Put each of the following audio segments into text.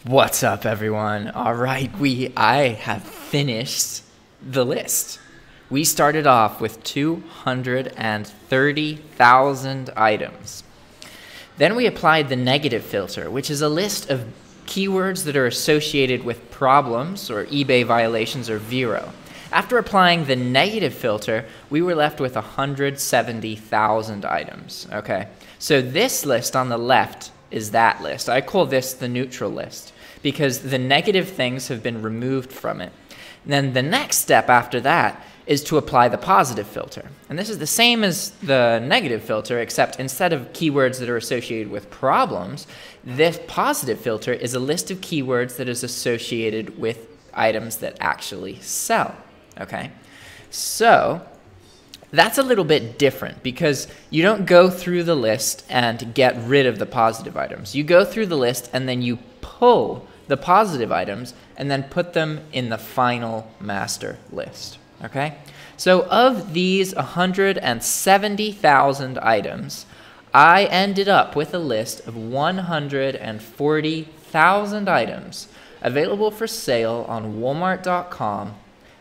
What's up, everyone? All right, I have finished the list. We started off with 230,000 items. Then we applied the negative filter, which is a list of keywords that are associated with problems or eBay violations or vero. After applying the negative filter, we were left with 170,000 items. Okay, so this list on the left is that list. I call this the neutral list because the negative things have been removed from it. And then the next step after that is to apply the positive filter. And this is the same as the negative filter, except instead of keywords that are associated with problems, this positive filter is a list of keywords that is associated with items that actually sell. Okay, so that's a little bit different because you don't go through the list and get rid of the positive items. You go through the list and then you pull the positive items and then put them in the final master list. Okay, so of these 170,000 items, I ended up with a list of 140,000 items available for sale on Walmart.com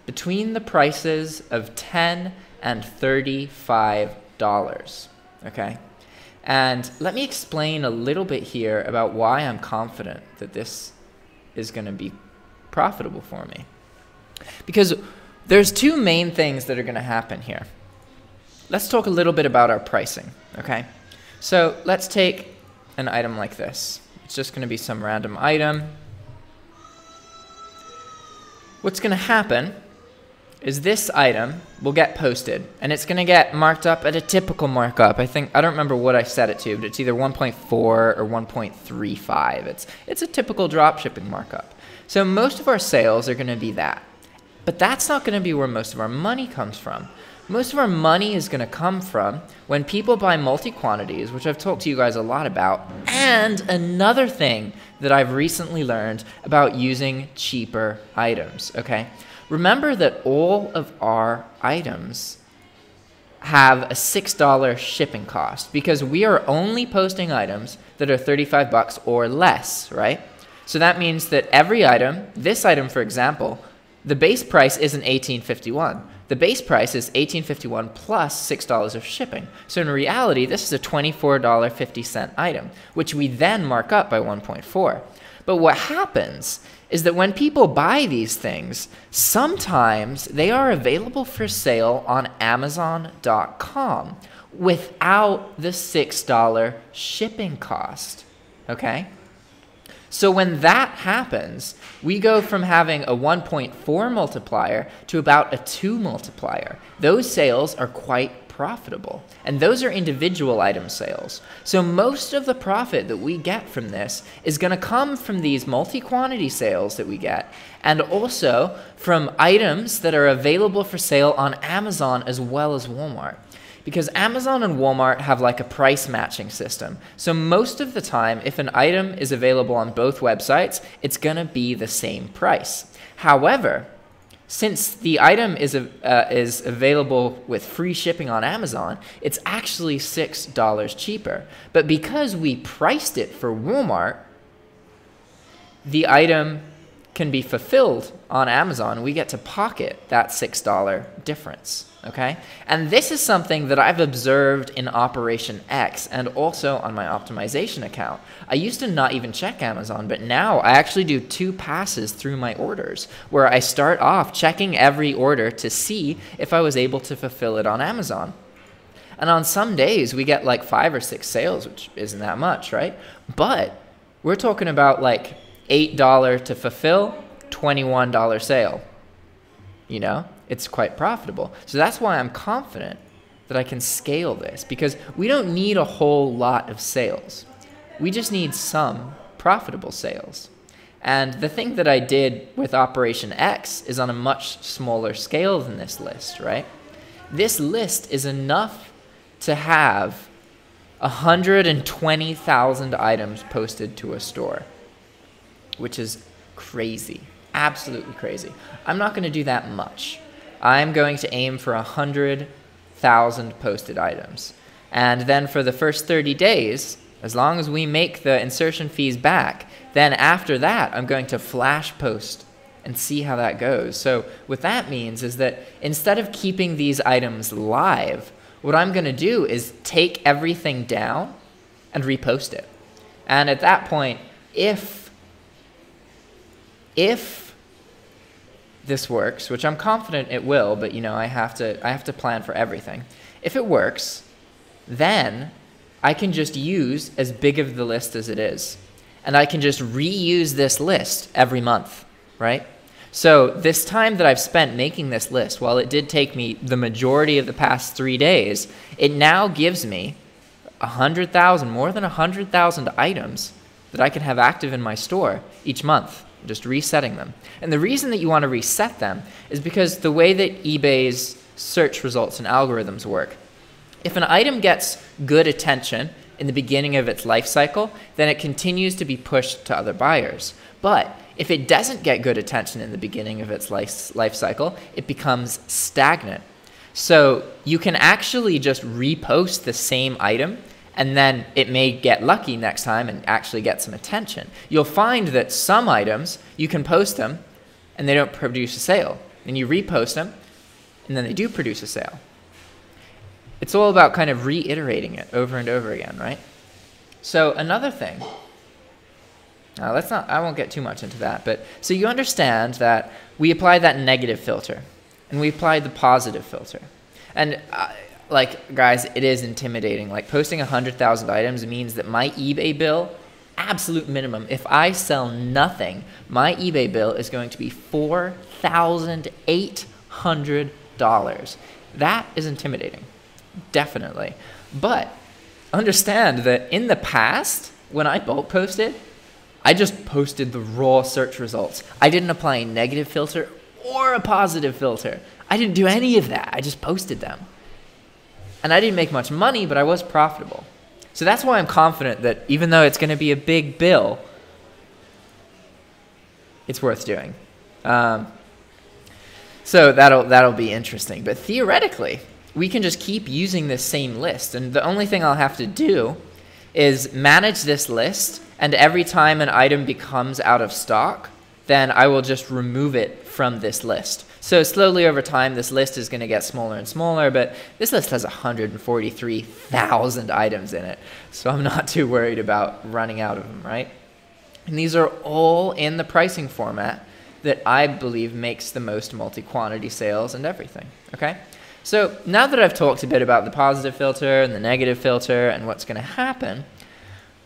between the prices of $10 and $35. Okay, and let me explain a little bit here about why I'm confident that this is going to be profitable for me. Because there's two main things that are going to happen here. Let's talk a little bit about our pricing. Okay, so let's take an item like this. It's just going to be some random item. What's going to happen is this item will get posted and it's going to get marked up at a typical markup. I don't remember what I set it to, but it's either 1.4 or 1.35. It's a typical drop shipping markup. So most of our sales are going to be that. But that's not going to be where most of our money comes from. Most of our money is going to come from when people buy multi-quantities, which I've talked to you guys a lot about, and another thing that I've recently learned about using cheaper items, okay? Remember that all of our items have a $6 shipping cost because we are only posting items that are 35 bucks or less, right? So that means that every item, this item for example, the base price isn't $18.51. The base price is $18.51 plus $6 of shipping. So in reality, this is a $24.50 item, which we then mark up by 1.4. But what happens is that when people buy these things, sometimes they are available for sale on Amazon.com without the $6 shipping cost, okay? So when that happens, we go from having a 1.4 multiplier to about a 2 multiplier. Those sales are quite profitable, and those are individual item sales. So most of the profit that we get from this is going to come from these multi-quantity sales that we get, and also from items that are available for sale on Amazon as well as Walmart. Because Amazon and Walmart have like a price matching system. So most of the time, if an item is available on both websites, it's going to be the same price. However, since the item is available with free shipping on Amazon, it's actually $6 cheaper. But because we priced it for Walmart, the item can be fulfilled on Amazon. We get to pocket that $6 difference. Okay, and this is something that I've observed in Operation X and also on my optimization account. I used to not even check Amazon, but now I actually do 2 passes through my orders where I start off checking every order to see if I was able to fulfill it on Amazon. And on some days we get like 5 or 6 sales, which isn't that much, right? But we're talking about like $8 to fulfill, $21 sale. You know, it's quite profitable. So that's why I'm confident that I can scale this, because we don't need a whole lot of sales. We just need some profitable sales. And the thing that I did with Operation X is on a much smaller scale than this list, right? This list is enough to have 120,000 items posted to a store, which is crazy. Absolutely crazy. I'm not going to do that much. I'm going to aim for 100,000 posted items. And then for the first 30 days, As long as we make the insertion fees back, then after that, I'm going to flash post and see how that goes. So what that means is that instead of keeping these items live, what I'm going to do is take everything down and repost it. And at that point, if this works, which I'm confident it will, but you know, I have to plan for everything. If it works, then I can just use as big of the list as it is. And I can just reuse this list every month, right? So this time that I've spent making this list, while it did take me the majority of the past 3 days, it now gives me 100,000, more than 100,000 items that I can have active in my store each month, just resetting them. And the reason that you want to reset them is because the way that eBay's search results and algorithms work, if an item gets good attention in the beginning of its life cycle, then it continues to be pushed to other buyers. But if it doesn't get good attention in the beginning of its life cycle, it becomes stagnant. So you can actually just repost the same item, and then it may get lucky next time and actually get some attention. You'll find that some items, you can post them, and they don't produce a sale. And you repost them, and then they do produce a sale. It's all about kind of reiterating it over and over again, right? So another thing, I won't get too much into that, but so you understand that we apply that negative filter, and we apply the positive filter. And like, guys, it is intimidating. Like, posting 100,000 items means that my eBay bill, absolute minimum, if I sell nothing, my eBay bill is going to be $4,800. That is intimidating. Definitely. But understand that in the past, when I bulk posted, I just posted the raw search results. I didn't apply a negative filter or a positive filter. I didn't do any of that. I just posted them. And I didn't make much money, but I was profitable. So that's why I'm confident that even though it's going to be a big bill, it's worth doing. So that'll be interesting. But theoretically, we can just keep using this same list. And the only thing I'll have to do is manage this list. And every time an item becomes out of stock, then I will just remove it from this list. So slowly over time, this list is going to get smaller and smaller, but this list has 143,000 items in it. So I'm not too worried about running out of them, right? And these are all in the pricing format that I believe makes the most multi-quantity sales and everything, okay? So now that I've talked a bit about the positive filter and the negative filter and what's going to happen,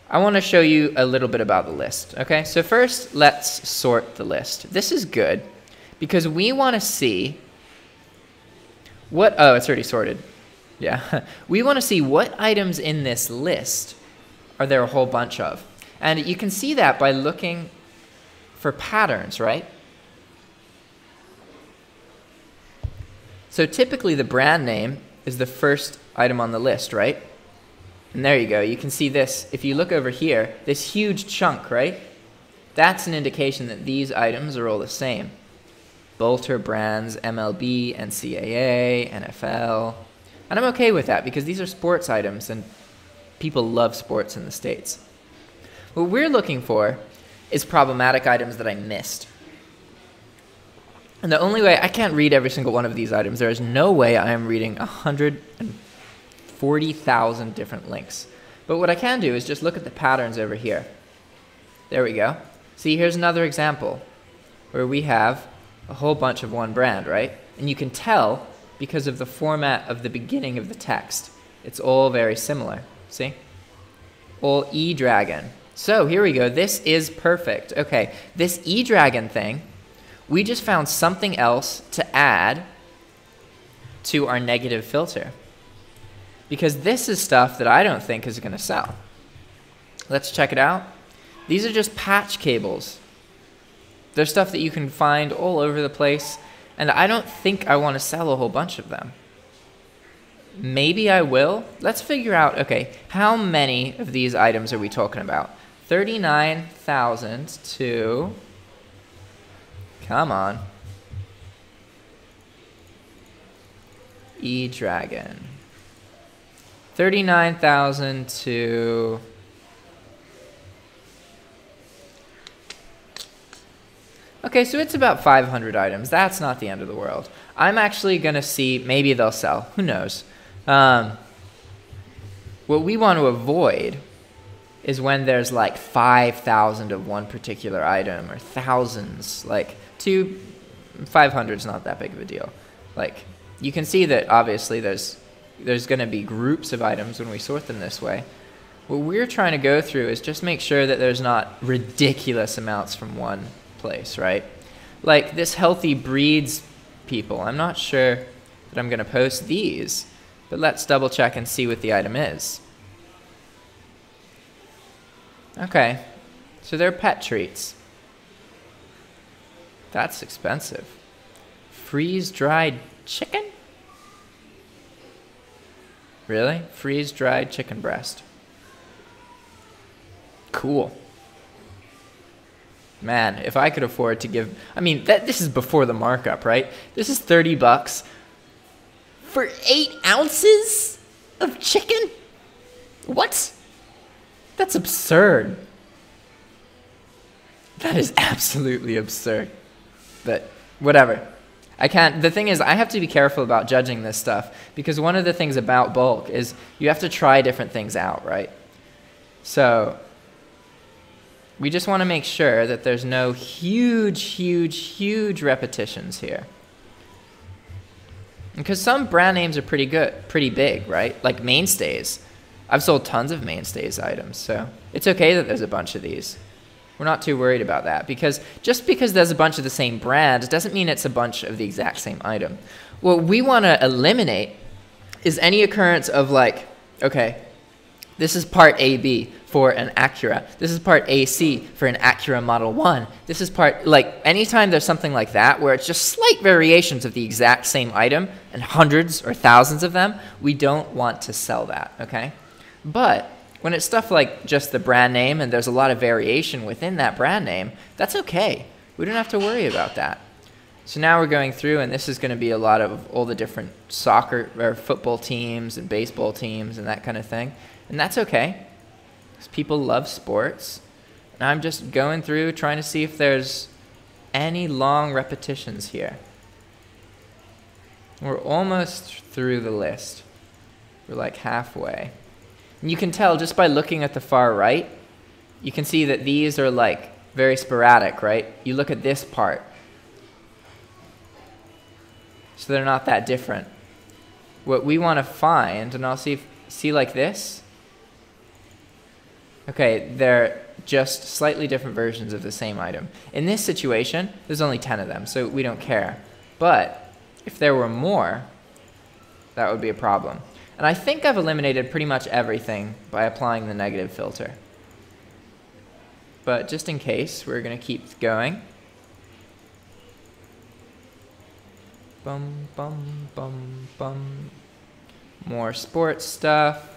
I want to show you a little bit about the list, okay? So first, let's sort the list. This is good because we want to see what, oh, it's already sorted. Yeah. We want to see what items in this list are there a whole bunch of. And you can see that by looking for patterns, right? So typically the brand name is the first item on the list, right? And there you go. You can see this. If you look over here, this huge chunk, right? That's an indication that these items are all the same. Bolter brands, MLB, NCAA, NFL. And I'm okay with that because these are sports items and people love sports in the States. What we're looking for is problematic items that I missed. And the only way, I can't read every single one of these items. There is no way I am reading 140,000 different links. But what I can do is just look at the patterns over here. There we go. See, here's another example where we have a whole bunch of one brand, right? And you can tell because of the format of the beginning of the text. It's all very similar. See? All E-Dragon. So here we go. This is perfect. Okay, this E-Dragon thing, we just found something else to add to our negative filter. Because this is stuff that I don't think is going to sell. Let's check it out. These are just patch cables. They're stuff that you can find all over the place, and I don't think I want to sell a whole bunch of them. Maybe I will. Let's figure out, okay, how many of these items are we talking about? 39,000 to, come on, E-Dragon. 39,000 to Okay, so it's about 500 items. That's not the end of the world. I'm actually going to see, maybe they'll sell. Who knows? What we want to avoid is when there's like 5,000 of one particular item or thousands. Like 500 is not that big of a deal. Like you can see that obviously there's going to be groups of items when we sort them this way. What we're trying to go through is just make sure that there's not ridiculous amounts from one place, right? Like this healthy breeds people. I'm not sure that I'm going to post these, but let's double check and see what the item is. Okay, so they're pet treats. That's expensive. Freeze-dried chicken? Really? Freeze-dried chicken breast. Cool. Man, if I could afford to give... I mean, this is before the markup, right? This is 30 bucks for 8 ounces of chicken? What? That's absurd. That is absolutely absurd. But whatever. I can't... The thing is, I have to be careful about judging this stuff because one of the things about bulk is you have to try different things out, right? So... we just want to make sure that there's no huge repetitions here. Because some brand names are pretty good, pretty big, right? Like Mainstays. I've sold tons of Mainstays items, so it's okay that there's a bunch of these. We're not too worried about that because just because there's a bunch of the same brand doesn't mean it's a bunch of the exact same item. What we want to eliminate is any occurrence of like, okay, this is part AB for an Acura. This is part AC for an Acura Model 1. This is part, like, anytime there's something like that where it's just slight variations of the exact same item and hundreds or thousands of them, we don't want to sell that, okay? But when it's stuff like just the brand name and there's a lot of variation within that brand name, that's okay. We don't have to worry about that. So now we're going through, and this is going to be a lot of all the different soccer or football teams and baseball teams and that kind of thing. And that's okay, because people love sports. And I'm just going through trying to see if there's any long repetitions here. We're almost through the list. We're like halfway. And you can tell just by looking at the far right, you can see that these are like very sporadic, right? You look at this part. So they're not that different. What we want to find, and I'll see like this. Okay, they're just slightly different versions of the same item. In this situation, there's only 10 of them, so we don't care. But if there were more, that would be a problem. And I think I've eliminated pretty much everything by applying the negative filter. But just in case, we're going to keep going. Bum, bum, bum, bum. More sports stuff.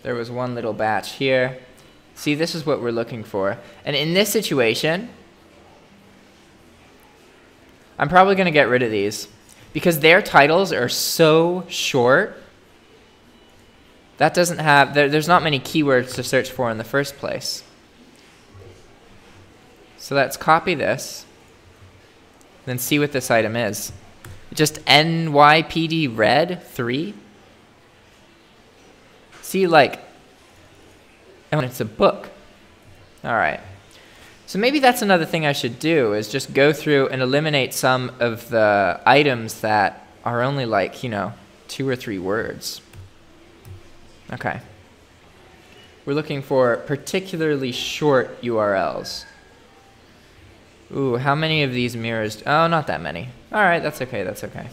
There was one little batch here. See, this is what we're looking for. And in this situation, I'm probably going to get rid of these because their titles are so short. That doesn't have, there's not many keywords to search for in the first place. So let's copy this, then see what this item is. Just NYPD red 3. See, like, and it's a book. All right. So maybe that's another thing I should do is just go through and eliminate some of the items that are only like, you know, 2 or 3 words. Okay. We're looking for particularly short URLs. Ooh, how many of these mirrors? Oh, not that many. All right, that's okay, that's okay.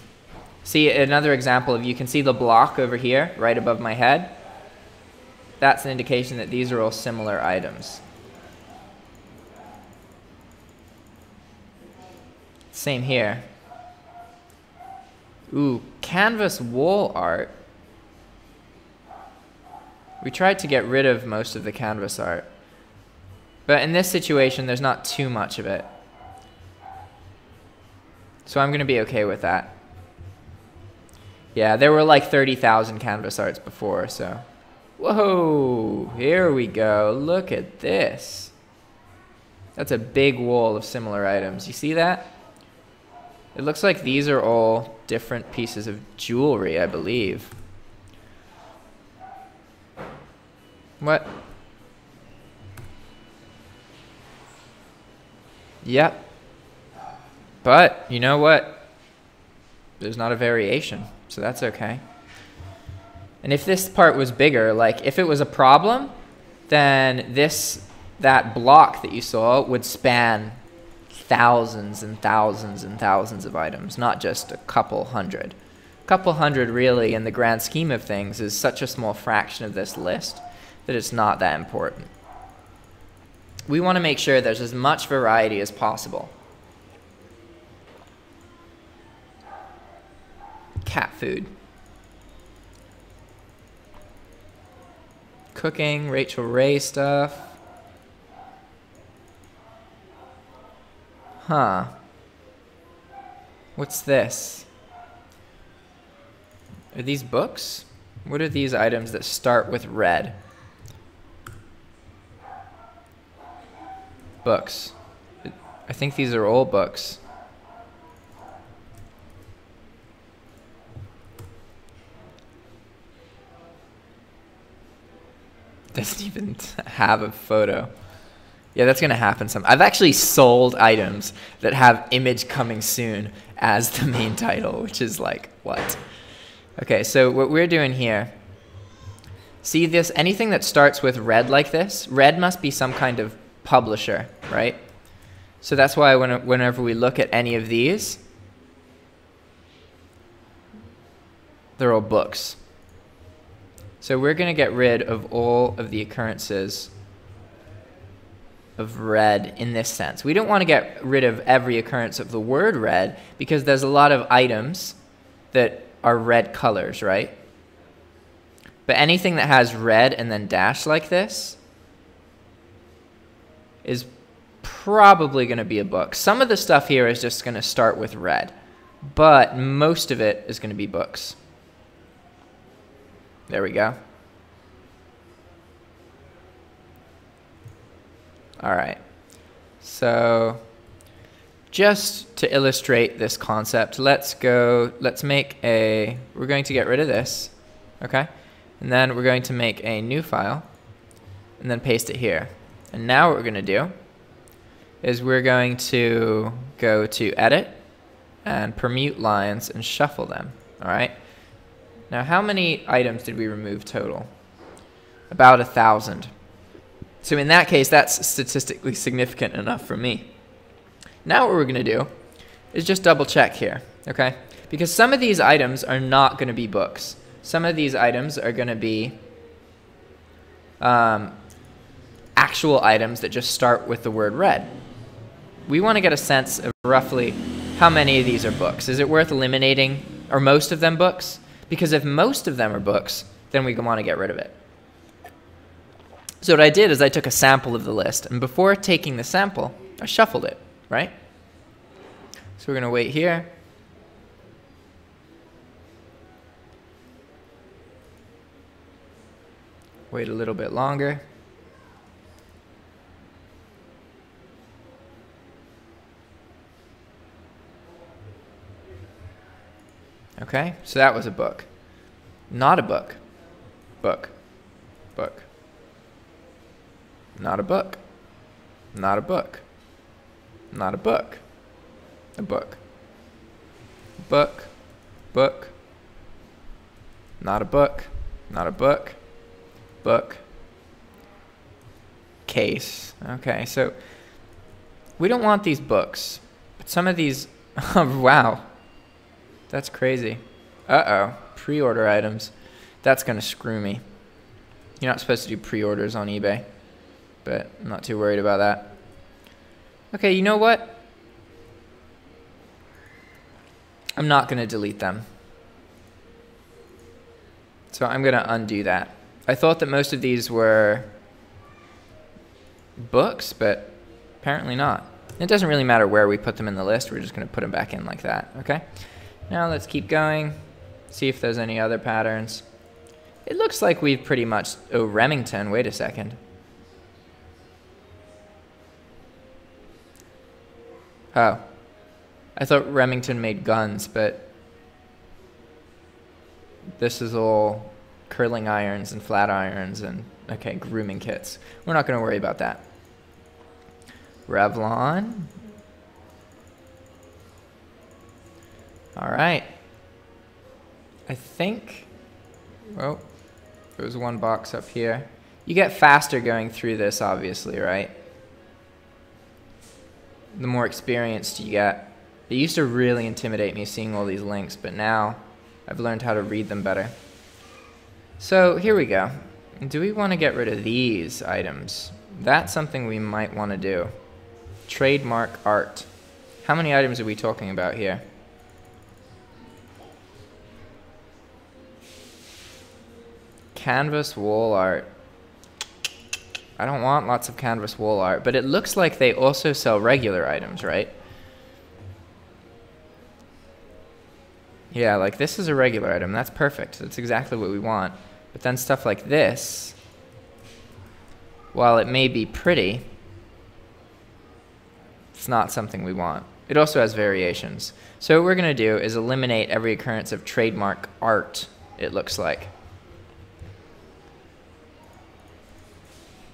See, another example of, you can see the block over here, right above my head. That's an indication that these are all similar items. Same here. Ooh, canvas wall art. We tried to get rid of most of the canvas art. But in this situation, there's not too much of it. So I'm going to be okay with that. Yeah, there were like 30,000 canvas arts before, so Whoa, here we go. Look at this. That's a big wall of similar items. You see that? It looks like these are all different pieces of jewelry, I believe. What? Yep. But, you know what? There's not a variation, so that's okay. And if this part was bigger, like if it was a problem, then that block that you saw would span thousands and thousands and thousands of items, not just a couple hundred. A couple hundred really, in the grand scheme of things, is such a small fraction of this list that it's not that important. We want to make sure there's as much variety as possible. Cat food. Cooking, Rachel Ray stuff. Huh. What's this? Are these books? What are these items that start with red? Books. I think these are all books. Doesn't even have a photo. Yeah, that's gonna happen some. I've actually sold items that have image coming soon as the main title, which is like, what? Okay, so what we're doing here, see this, anything that starts with red like this, red must be some kind of publisher, right? So that's why whenever we look at any of these, they're all books. So we're going to get rid of all of the occurrences of red in this sense. We don't want to get rid of every occurrence of the word red because there's a lot of items that are red colors, right? But anything that has red and then dash like this is probably going to be a book. Some of the stuff here is just going to start with red, but most of it is going to be books. There we go. All right. So just to illustrate this concept, we're going to get rid of this, okay? And then we're going to make a new file and then paste it here. And now what we're going to do is we're going to go to edit and permute lines and shuffle them, all right? Now, how many items did we remove total? About 1,000. So in that case, that's statistically significant enough for me. Now what we're going to do is just double check here, okay? Because some of these items are not going to be books. Some of these items are going to be actual items that just start with the word red. We want to get a sense of roughly how many of these are books. Is it worth eliminating? Are most of them books? Because if most of them are books, then we want to get rid of it. So what I did is I took a sample of the list, and before taking the sample, I shuffled it, right? So we're going to wait here. Wait a little bit longer. Okay, so that was a book. Not a book. Book. Book. Not a book. Not a book. Not a book. A book. Book. Book. Not a book. Not a book. Book. Case. Okay, so we don't want these books. But some of these, oh, wow. That's crazy. Uh-oh. Pre-order items. That's going to screw me. You're not supposed to do pre-orders on eBay. But I'm not too worried about that. Okay, you know what? I'm not going to delete them. So I'm going to undo that. I thought that most of these were books, but apparently not. It doesn't really matter where we put them in the list. We're just going to put them back in like that, okay? Now let's keep going, see if there's any other patterns. It looks like we've pretty much... Oh, Remington. Wait a second. Oh. I thought Remington made guns, but... This is all curling irons and flat irons and... Okay, grooming kits. We're not going to worry about that. Revlon. Alright. I think... Oh, there's one box up here. You get faster going through this, obviously, right? The more experienced you get. It used to really intimidate me seeing all these links, but now I've learned how to read them better. So here we go. Do we want to get rid of these items? That's something we might want to do. Trademark art. How many items are we talking about here? Canvas wall art. I don't want lots of canvas wall art, but it looks like they also sell regular items, right? Yeah, like this is a regular item. That's perfect. That's exactly what we want. But then stuff like this, while it may be pretty, it's not something we want. It also has variations. So what we're going to do is eliminate every occurrence of trademark art, it looks like.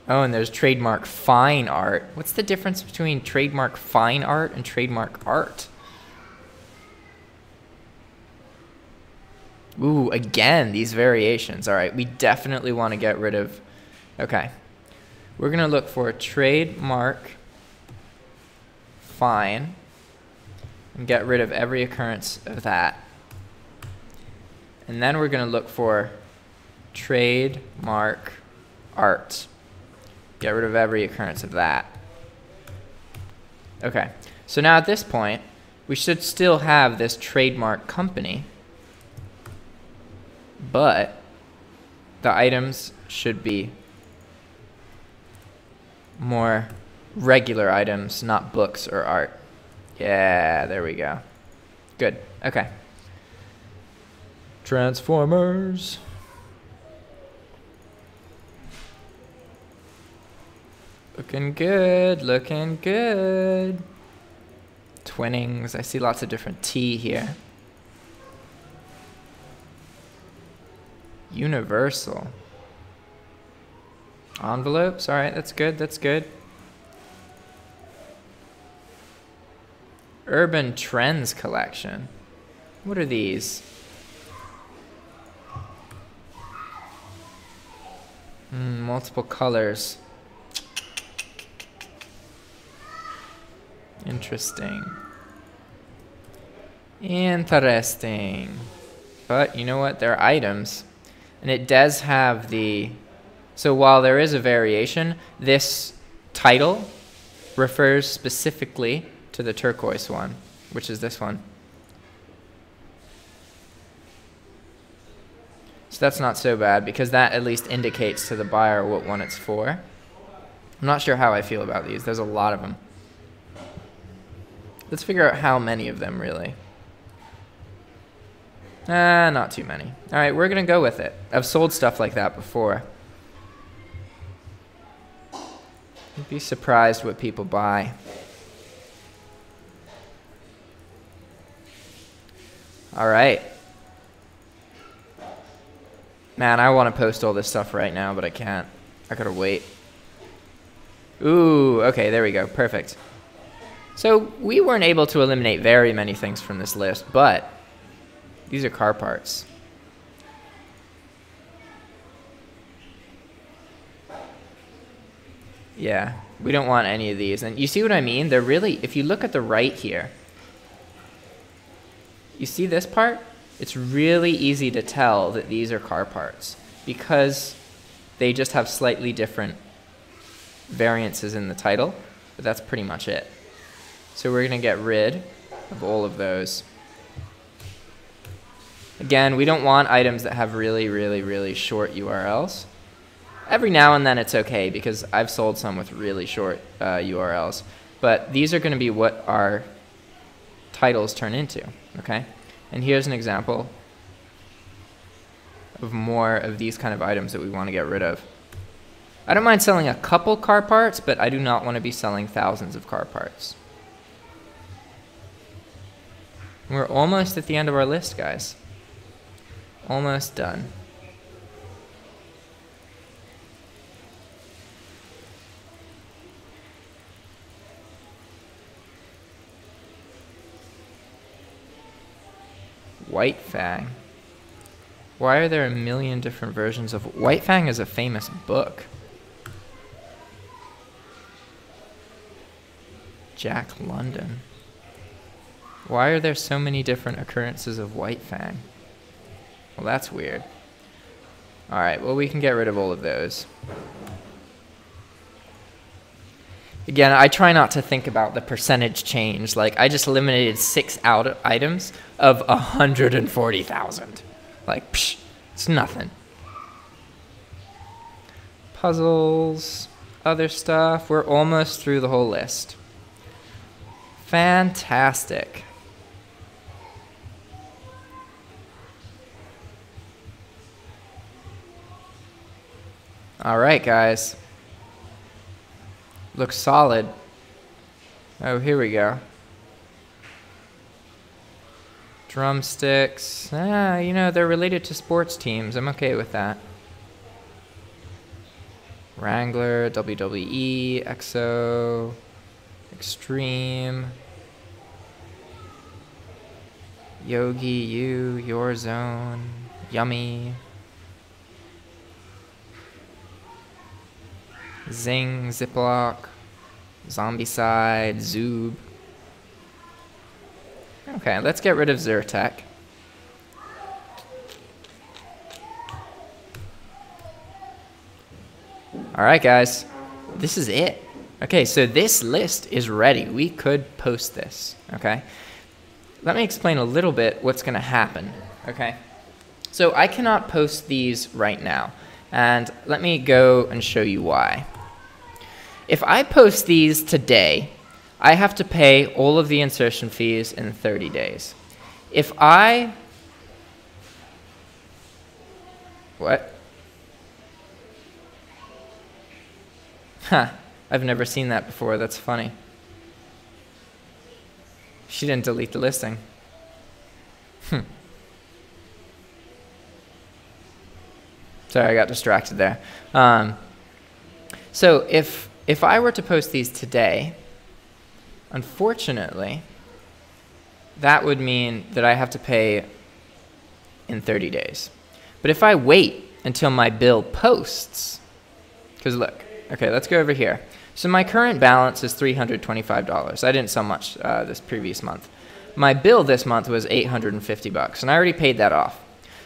Oh, and there's trademark fine art. What's the difference between trademark fine art and trademark art? Ooh, again, these variations. All right, we definitely want to get rid of... Okay. We're going to look for trademark fine and get rid of every occurrence of that. And then we're going to look for trademark art. Get rid of every occurrence of that. Okay, so now at this point, we should still have this trademark company, but the items should be more regular items, not books or art. Yeah, there we go. Good, okay. Transformers. Looking good, looking good. Twinnings, I see lots of different T here. Universal. Envelopes, all right, that's good, that's good. Urban Trends collection. What are these? Multiple colors. Interesting. Interesting. But you know what? They're items. And it does have the... So while there is a variation, this title refers specifically to the turquoise one, which is this one. So that's not so bad, because that at least indicates to the buyer what one it's for. I'm not sure how I feel about these. There's a lot of them. Let's figure out how many of them, really. Not too many. All right, we're going to go with it. I've sold stuff like that before. You'd be surprised what people buy. All right. Man, I want to post all this stuff right now, but I can't. I gotta wait. Ooh, okay, there we go. Perfect. So we weren't able to eliminate very many things from this list, but these are car parts. Yeah, we don't want any of these. And you see what I mean? They're really, if you look at the right here, you see this part? It's really easy to tell that these are car parts because they just have slightly different variances in the title, but that's pretty much it. So we're going to get rid of all of those. Again, we don't want items that have really, really, really short URLs. Every now and then it's okay because I've sold some with really short URLs. But these are going to be what our titles turn into, okay? And here's an example of more of these kind of items that we want to get rid of. I don't mind selling a couple car parts, but I do not want to be selling thousands of car parts. We're almost at the end of our list, guys. Almost done. White Fang. Why are there a million different versions of White Fang? Is a famous book. Jack London. Why are there so many different occurrences of White Fang? Well, that's weird. Alright, well, we can get rid of all of those. Again, I try not to think about the percentage change. Like, I just eliminated 6 items of 140,000. Like, psh, it's nothing. Puzzles, other stuff. We're almost through the whole list. Fantastic. All right, guys. Looks solid. Oh, here we go. Drumsticks. Ah, you know, they're related to sports teams. I'm okay with that. Wrangler, WWE, EXO, Extreme, Yogi, Your Zone, Yummy, Zing, Ziploc, Zombicide, Zoob. Okay, let's get rid of Zyrtec. Alright guys, this is it. Okay, so this list is ready. We could post this, okay? Let me explain a little bit what's gonna happen, okay? So I cannot post these right now, and let me go and show you why. If I post these today, I have to pay all of the insertion fees in 30 days. If I... What? Huh, I've never seen that before. That's funny. She didn't delete the listing. Sorry, I got distracted there. So if I were to post these today, unfortunately, that would mean that I have to pay in 30 days. But if I wait until my bill posts, because look, okay, let's go over here. So my current balance is $325. I didn't sell much this previous month. My bill this month was $850, and I already paid that off.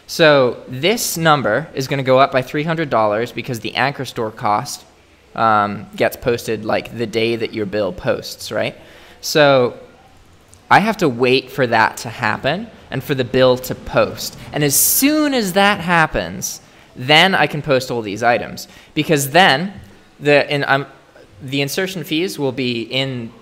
So this number is going to go up by $300 because the anchor store cost gets posted like the day that your bill posts, right? So I have to wait for that to happen and for the bill to post. And as soon as that happens, then I can post all these items, because then the insertion fees will be in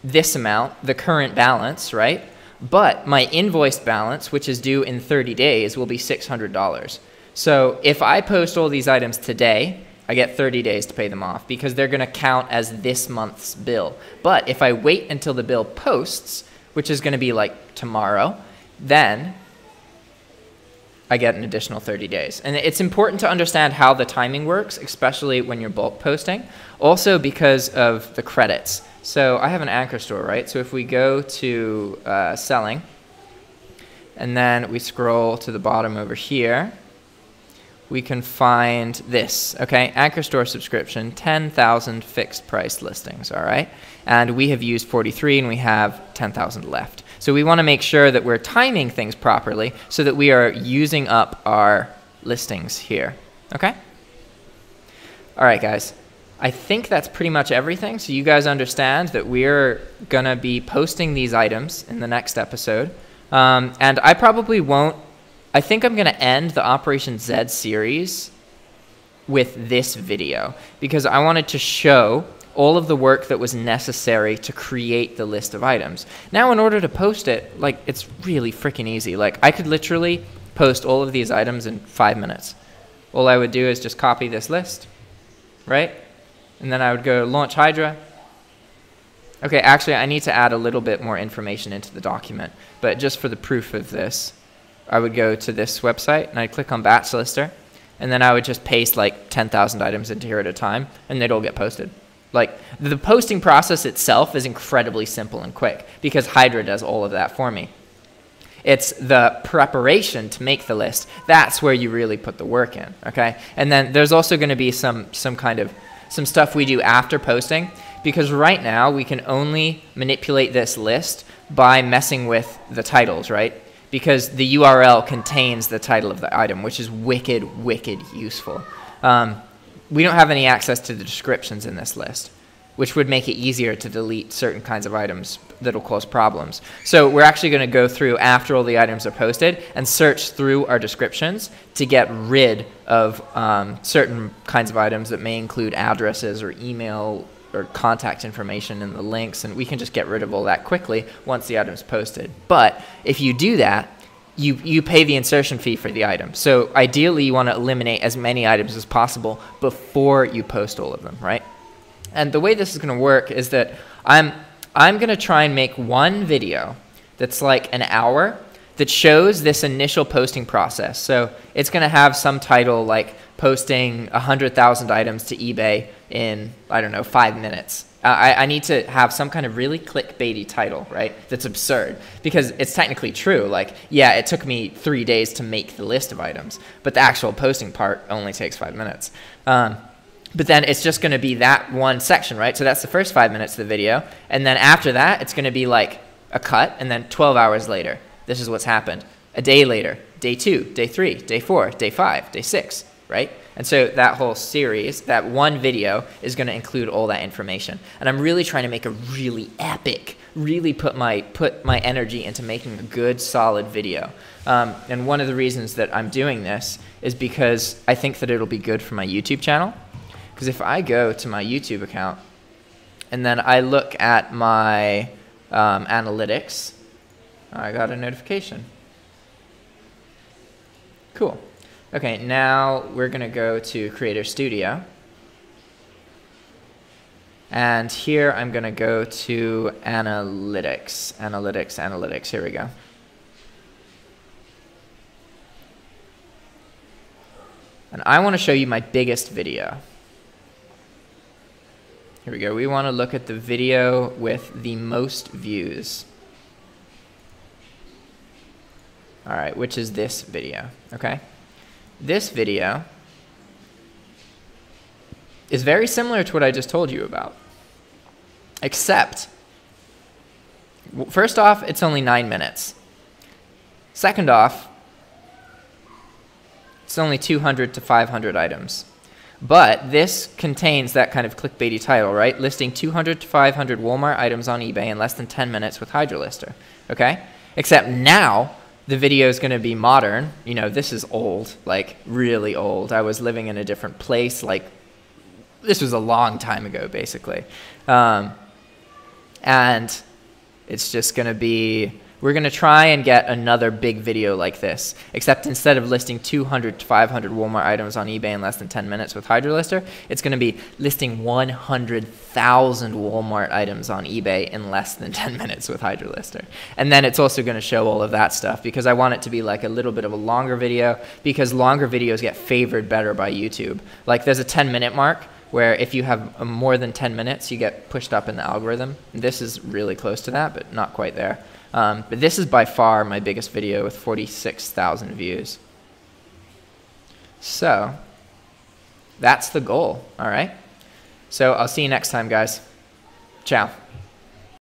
this amount, the current balance, right? But my invoiced balance, which is due in 30 days, will be $600. So if I post all these items today, I get 30 days to pay them off because they're going to count as this month's bill. But if I wait until the bill posts, which is going to be like tomorrow, then I get an additional 30 days. And it's important to understand how the timing works, especially when you're bulk posting. Also because of the credits. So I have an anchor store, right? So if we go to selling, and then we scroll to the bottom over here, we can find this, okay? Anchor store subscription, 10,000 fixed price listings, all right? And we have used 43 and we have 10,000 left. So we wanna make sure that we're timing things properly so that we are using up our listings here, okay? All right, guys. I think that's pretty much everything. So you guys understand that we're gonna be posting these items in the next episode. And I probably won't, I think I'm gonna end the Operation Z series with this video because I wanted to show all of the work that was necessary to create the list of items. Now in order to post it, like, it's really freaking easy. Like, I could literally post all of these items in 5 minutes. All I would do is just copy this list, right? And then I would go launch Hydra. Okay, actually, I need to add a little bit more information into the document. But just for the proof of this, I would go to this website, and I'd click on Batch Lister. And then I would just paste like 10,000 items into here at a time, and they'd all get posted. Like, the posting process itself is incredibly simple and quick because Hydra does all of that for me. It's the preparation to make the list. That's where you really put the work in, okay? And then there's also going to be some stuff we do after posting, because right now we can only manipulate this list by messing with the titles, right? Because the URL contains the title of the item, which is wicked useful. We don't have any access to the descriptions in this list, which would make it easier to delete certain kinds of items that will cause problems. So we're actually going to go through after all the items are posted and search through our descriptions to get rid of certain kinds of items that may include addresses or email or contact information in the links, and we can just get rid of all that quickly once the item's posted. But if you do that, you pay the insertion fee for the item. So ideally you want to eliminate as many items as possible before you post all of them, right? And the way this is going to work is that I'm going to try and make one video that's like an hour that shows this initial posting process. So it's going to have some title like posting 100,000 items to eBay in, I don't know, 5 minutes. I need to have some kind of really clickbaity title, right? That's absurd, because it's technically true. Like, yeah, it took me 3 days to make the list of items, but the actual posting part only takes 5 minutes. But then it's just going to be that one section, right? So that's the first 5 minutes of the video. And then after that, it's going to be like a cut. And then 12 hours later, this is what's happened. A day later, day 2, day 3, day 4, day 5, day 6, right? And so that whole series, that one video, is going to include all that information. And I'm really trying to make a really epic, really put my energy into making a good, solid video. And one of the reasons that I'm doing this is because I think that it'll be good for my YouTube channel. Because if I go to my YouTube account and then I look at my analytics, I got a notification. Cool. Okay, now we're going to go to Creator Studio. And here I'm going to go to Analytics. Analytics. Here we go. And I want to show you my biggest video. Here we go. We want to look at the video with the most views. All right, which is this video, okay? This video is very similar to what I just told you about, except, first off, it's only 9 minutes. Second off, it's only 200 to 500 items. But this contains that kind of clickbaity title, right? Listing 200 to 500 Walmart items on eBay in less than 10 minutes with Hydra Lister, okay? Except now, the video is going to be modern. You know, this is old, like really old. I was living in a different place. Like, this was a long time ago, basically. And it's just going to be, we're going to try and get another big video like this, except instead of listing 200 to 500 Walmart items on eBay in less than 10 minutes with Hydra Lister, it's going to be listing 100,000 Walmart items on eBay in less than 10 minutes with Hydra Lister. And then it's also going to show all of that stuff because I want it to be like a little bit of a longer video, because longer videos get favored better by YouTube. Like, there's a 10-minute mark where if you have more than 10 minutes, you get pushed up in the algorithm. This is really close to that, but not quite there. But this is by far my biggest video with 46,000 views. So that's the goal, all right? So I'll see you next time, guys. Ciao.